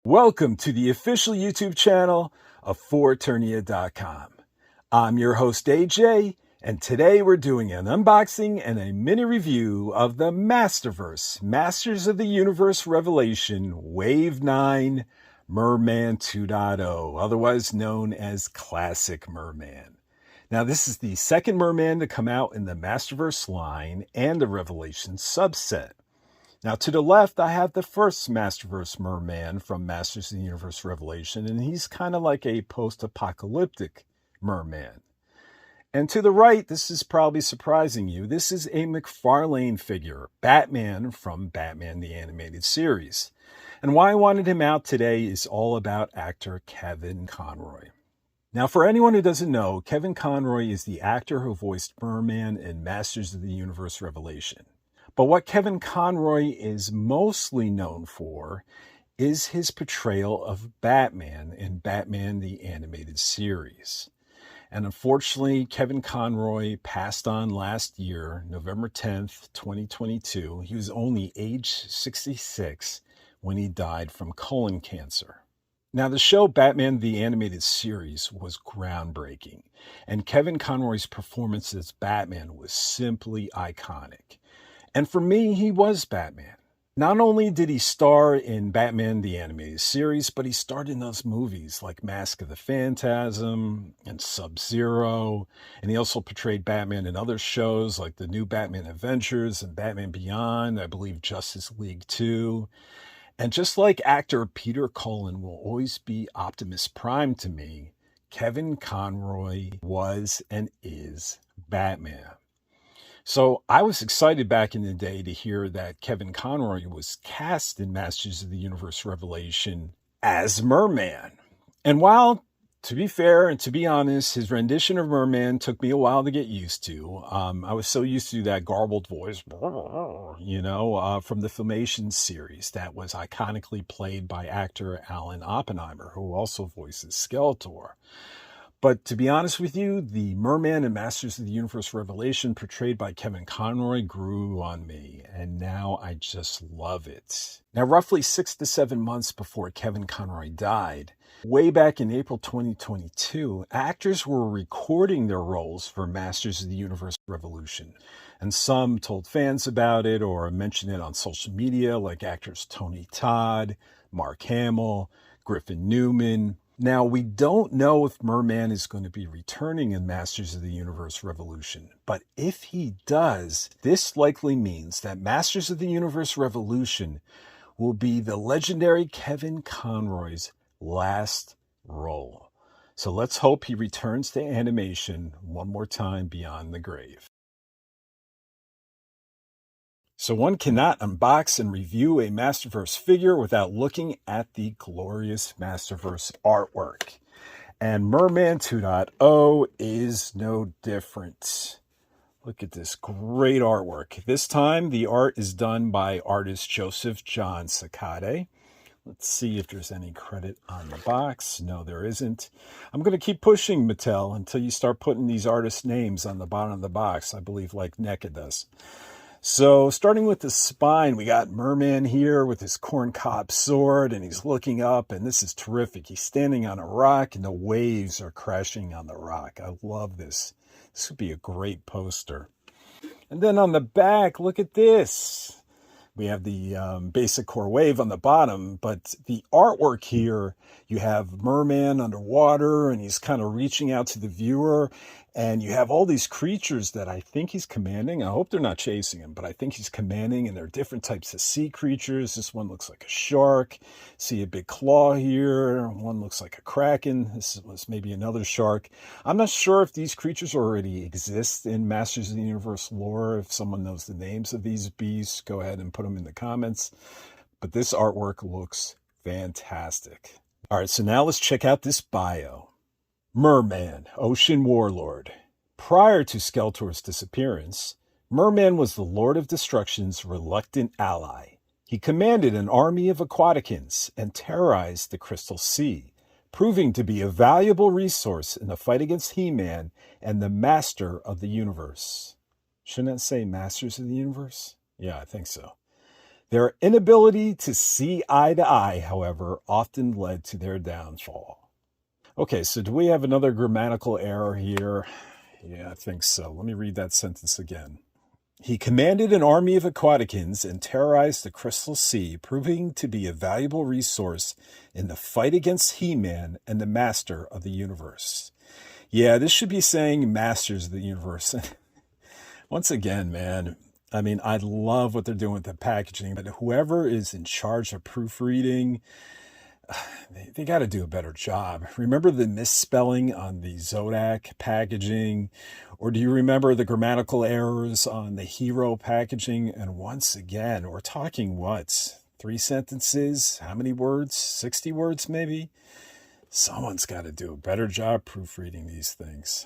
Welcome to the official YouTube channel of ForEternia.com. I'm your host AJ, and today we're doing an unboxing and a mini review of the Masterverse, Masters of the Universe Revelation Wave 9 Merman 2.0, otherwise known as Classic Merman. Now, this is the second Merman to come out in the Masterverse line and the Revelation subset. Now, to the left, I have the first Masterverse Merman from Masters of the Universe Revelation, and he's kind of like a post-apocalyptic merman. And to the right, this is probably surprising you, this is a McFarlane figure, Batman from Batman the Animated Series. And why I wanted him out today is all about actor Kevin Conroy. Now, for anyone who doesn't know, Kevin Conroy is the actor who voiced Merman in Masters of the Universe Revelation. But what Kevin Conroy is mostly known for is his portrayal of Batman in Batman the Animated Series. And unfortunately, Kevin Conroy passed on last year, November 10th, 2022. He was only age 66 when he died from colon cancer. Now, the show Batman the Animated Series was groundbreaking, and Kevin Conroy's performance as Batman was simply iconic. And for me, he was Batman. Not only did he star in Batman the Animated Series, but he starred in those movies like Mask of the Phantasm and Sub-Zero. And he also portrayed Batman in other shows like The New Batman Adventures and Batman Beyond, I believe Justice League 2. And just like actor Peter Cullen will always be Optimus Prime to me, Kevin Conroy was and is Batman. So I was excited back in the day to hear that Kevin Conroy was cast in Masters of the Universe Revelation as Merman. And while, to be fair and to be honest, his rendition of Merman took me a while to get used to. I was so used to that garbled voice, from the Filmation series that was iconically played by actor Alan Oppenheimer, who also voices Skeletor. But to be honest with you, the Merman in Masters of the Universe Revelation portrayed by Kevin Conroy grew on me, and now I just love it. Now, roughly 6 to 7 months before Kevin Conroy died, way back in April 2022, actors were recording their roles for Masters of the Universe Revolution. And some told fans about it or mentioned it on social media, like actors Tony Todd, Mark Hamill, Griffin Newman. Now, we don't know if Merman is going to be returning in Masters of the Universe Revolution, but if he does, this likely means that Masters of the Universe Revolution will be the legendary Kevin Conroy's last role. So let's hope he returns to animation one more time beyond the grave. So one cannot unbox and review a Masterverse figure without looking at the glorious Masterverse artwork. And Merman 2.0 is no different. Look at this great artwork. This time the art is done by artist Joseph John Sakade. Let's see if there's any credit on the box. No, there isn't. I'm going to keep pushing, Mattel, until you start putting these artists' names on the bottom of the box, I believe like NECA does. So starting with the spine, we got Merman here with his corncob sword, and he's looking up, and this is terrific. He's standing on a rock, and the waves are crashing on the rock. I love this. This would be a great poster. And then on the back, look at this. We have the basic core wave on the bottom, but the artwork here, you have Merman underwater, and he's kind of reaching out to the viewer, and you have all these creatures that I think he's commanding. I hope they're not chasing him, but I think he's commanding, and there are different types of sea creatures. This one looks like a shark. See a big claw here. One looks like a kraken. This was maybe another shark. I'm not sure if these creatures already exist in Masters of the Universe lore. If someone knows the names of these beasts, go ahead and put them in the comments. But this artwork looks fantastic. All right, so now let's check out this bio. Merman, Ocean Warlord. Prior to Skeletor's disappearance, Merman was the Lord of Destruction's reluctant ally. He commanded an army of Aquaticans and terrorized the Crystal Sea, proving to be a valuable resource in the fight against He-Man and the Master of the Universe. Shouldn't it say Masters of the Universe? Yeah, I think so. Their inability to see eye to eye, however, often led to their downfall. Okay, so do we have another grammatical error here? Yeah, I think so. Let me read that sentence again. He commanded an army of Aquaticans and terrorized the Crystal Sea, proving to be a valuable resource in the fight against He-Man and the Master of the Universe. Yeah, this should be saying Masters of the Universe. Once again, man, I mean, I love what they're doing with the packaging, but whoever is in charge of proofreading, they got to do a better job. Remember the misspelling on the Zodak packaging? Or do you remember the grammatical errors on the Hero packaging? And once again, we're talking what? 3 sentences? How many words? 60 words maybe? Someone's got to do a better job proofreading these things.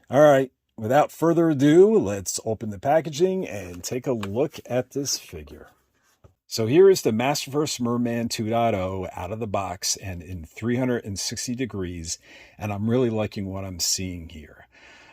All right, without further ado, let's open the packaging and take a look at this figure. So here is the Masterverse Merman 2.0 out of the box and in 360 degrees, and I'm really liking what I'm seeing here.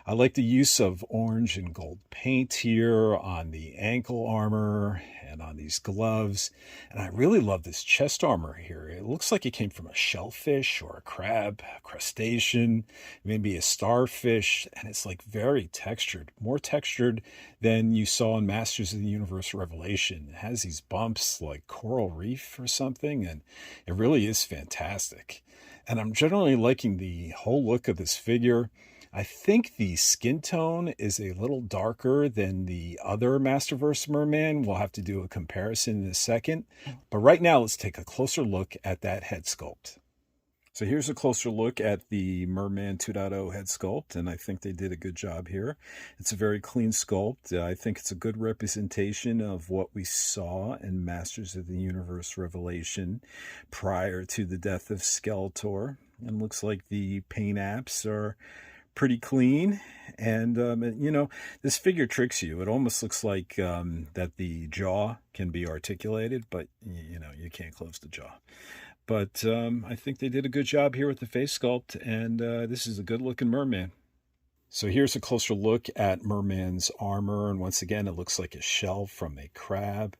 I like the use of orange and gold paint here on the ankle armor and on these gloves. And I really love this chest armor here. It looks like it came from a shellfish or a crab, a crustacean, maybe a starfish. And it's like very textured, more textured than you saw in Masters of the Universe Revelation. It has these bumps like coral reef or something. And it really is fantastic. And I'm generally liking the whole look of this figure. I think the skin tone is a little darker than the other Masterverse Merman. We'll have to do a comparison in a second. But right now, let's take a closer look at that head sculpt. So here's a closer look at the Merman 2.0 head sculpt, and I think they did a good job here. It's a very clean sculpt. I think it's a good representation of what we saw in Masters of the Universe Revelation prior to the death of Skeletor. And looks like the paint apps are pretty clean, and you know, this figure tricks you. It almost looks like that the jaw can be articulated, but you know, you can't close the jaw. But I think they did a good job here with the face sculpt, and this is a good looking merman. So here's a closer look at Merman's armor, and once again, it looks like a shell from a crab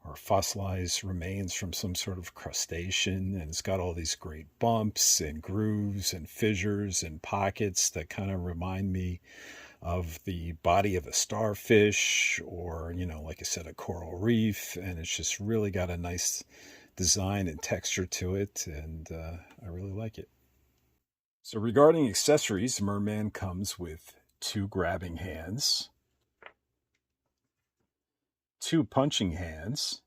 or fossilized remains from some sort of crustacean, and it's got all these great bumps and grooves and fissures and pockets that kind of remind me of the body of a starfish or, you know, like I said, a coral reef, and it's just really got a nice design and texture to it, and I really like it. So regarding accessories, Merman comes with 2 grabbing hands, 2 punching hands,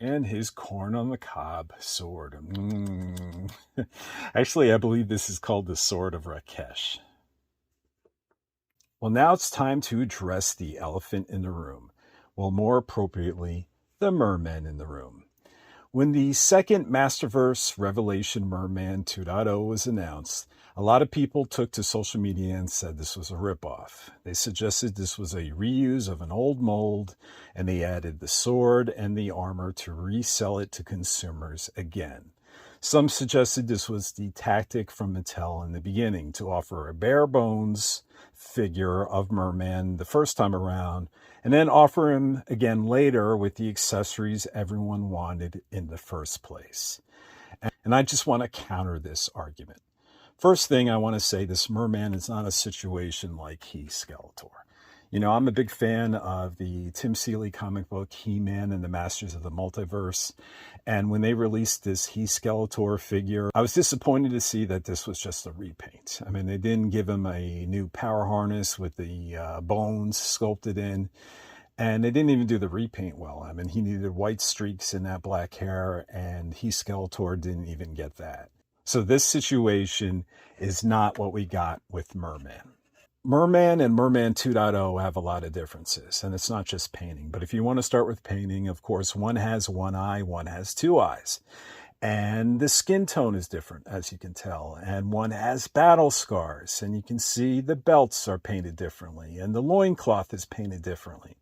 and his corn on the cob sword. Actually, I believe this is called the Sword of Rakesh. Well, now it's time to address the elephant in the room. Well, more appropriately, the merman in the room. When the second Masterverse Revelation Merman 2.0 was announced, a lot of people took to social media and said this was a ripoff. They suggested this was a reuse of an old mold, and they added the sword and the armor to resell it to consumers again. Some suggested this was the tactic from Mattel in the beginning to offer a bare bones figure of Merman the first time around, and then offer him again later with the accessories everyone wanted in the first place. And I just want to counter this argument. First thing I want to say, this Merman is not a situation like He-Skeletor. You know, I'm a big fan of the Tim Seeley comic book, He-Man and the Masters of the Multiverse. And when they released this He-Skeletor figure, I was disappointed to see that this was just a repaint. I mean, they didn't give him a new power harness with the bones sculpted in. And they didn't even do the repaint well. I mean, he needed white streaks in that black hair, and He-Skeletor didn't even get that. So this situation is not what we got with Merman. Merman and Merman 2.0 have a lot of differences, and it's not just painting. But if you want to start with painting, of course, one has 1 eye, one has 2 eyes. And the skin tone is different, as you can tell. And one has battle scars, and you can see the belts are painted differently, and the loincloth is painted differently.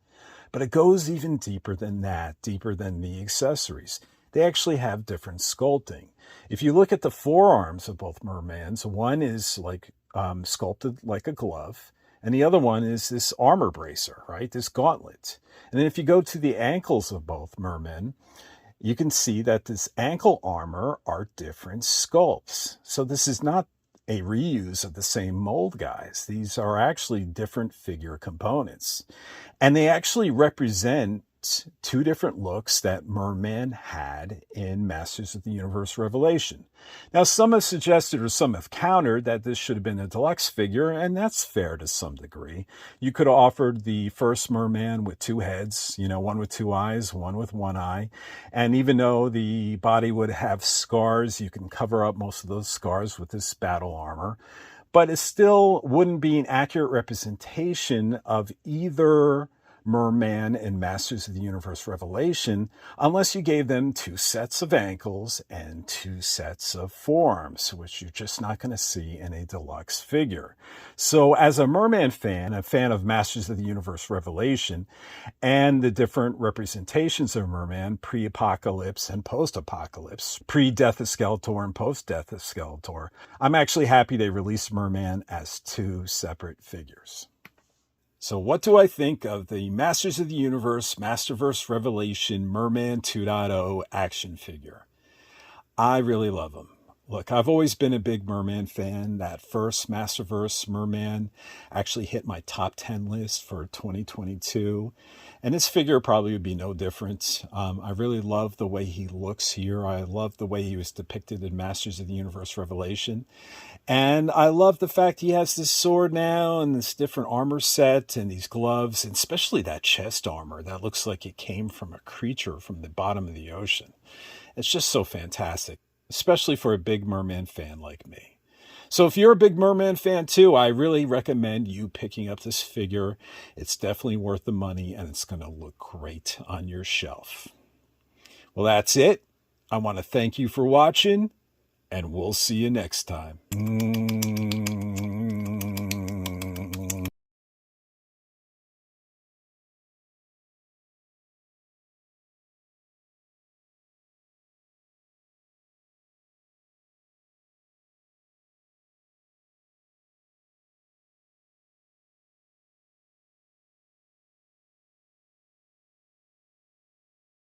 But it goes even deeper than that, deeper than the accessories. They actually have different sculpting. If you look at the forearms of both mermans, one is like sculpted like a glove, And the other one is this armor bracer, right? This gauntlet. And then if you go to the ankles of both mermen, you can see that this ankle armor are different sculpts. So this is not a reuse of the same mold, guys. These are actually different figure components. And they actually represent two different looks that Merman had in Masters of the Universe Revelation. Now, some have suggested or some have countered that this should have been a deluxe figure, and that's fair to some degree. You could have offered the first Merman with two heads, one with two eyes, one with one eye. And even though the body would have scars, you can cover up most of those scars with this battle armor. But it still wouldn't be an accurate representation of either Merman and Masters of the Universe Revelation unless you gave them two sets of ankles and two sets of forearms, which you're just not going to see in a deluxe figure. So as a Merman fan, a fan of Masters of the Universe Revelation and the different representations of Merman, pre-apocalypse and post-apocalypse, pre-Death of Skeletor and post-Death of Skeletor, I'm actually happy they released Merman as two separate figures. So what do I think of the Masters of the Universe, Masterverse Revelation Merman 2.0 action figure? I really love him. Look, I've always been a big Merman fan. That first Masterverse Merman actually hit my top 10 list for 2022. And this figure probably would be no different. I really love the way he looks here. I love the way he was depicted in Masters of the Universe Revelation. And I love the fact he has this sword now and this different armor set and these gloves, and especially that chest armor that looks like it came from a creature from the bottom of the ocean. It's just so fantastic, especially for a big Merman fan like me. So if you're a big Merman fan too, I really recommend you picking up this figure. It's definitely worth the money and it's going to look great on your shelf. Well, that's it. I want to thank you for watching and we'll see you next time.